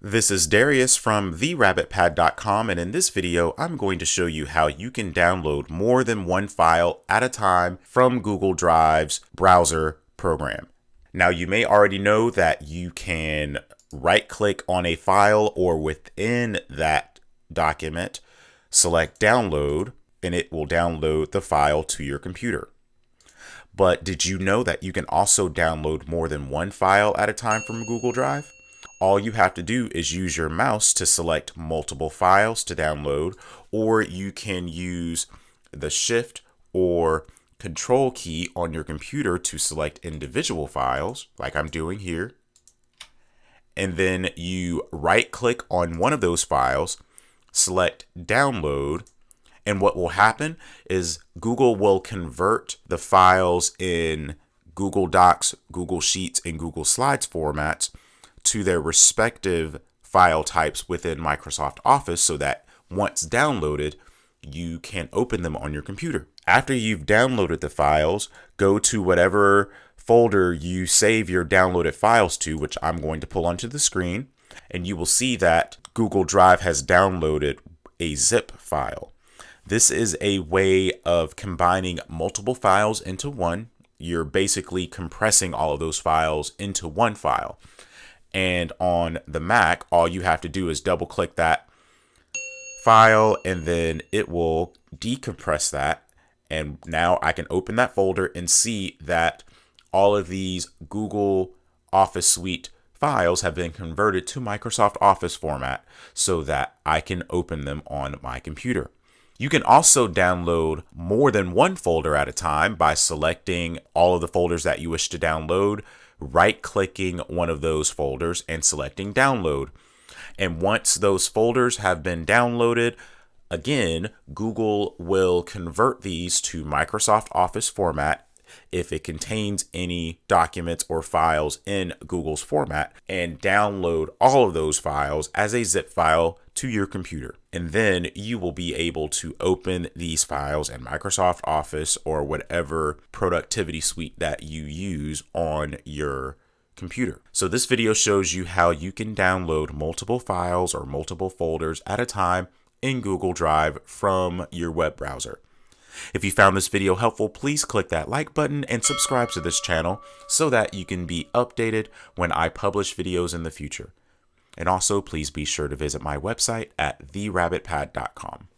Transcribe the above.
This is Darius from therabbitpad.com, and in this video I'm going to show you how you can download more than one file at a time from Google Drive's browser program. Now, you may already know that you can right click on a file or within that document, select download, and it will download the file to your computer. But did you know that you can also download more than one file at a time from Google Drive? All you have to do is use your mouse to select multiple files to download, or you can use the Shift or Control key on your computer to select individual files, like I'm doing here. And then you right click on one of those files, select download, and what will happen is Google will convert the files in Google Docs, Google Sheets, and Google Slides formats to their respective file types within Microsoft Office so that once downloaded, you can open them on your computer. After you've downloaded the files, go to whatever folder you save your downloaded files to, which I'm going to pull onto the screen, and you will see that Google Drive has downloaded a zip file. This is a way of combining multiple files into one. You're basically compressing all of those files into one file. And on the Mac, all you have to do is double click that file and then it will decompress that. And now I can open that folder and see that all of these Google Office Suite files have been converted to Microsoft Office format so that I can open them on my computer. You can also download more than one folder at a time by selecting all of the folders that you wish to download, right-clicking one of those folders and selecting download. And once those folders have been downloaded, again, Google will convert these to Microsoft Office format if it contains any documents or files in Google's format, and download all of those files as a zip file to your computer. And then you will be able to open these files in Microsoft Office or whatever productivity suite that you use on your computer. So this video shows you how you can download multiple files or multiple folders at a time in Google Drive from your web browser. If you found this video helpful, please click that like button and subscribe to this channel so that you can be updated when I publish videos in the future. And also, please be sure to visit my website at therabbitpad.com.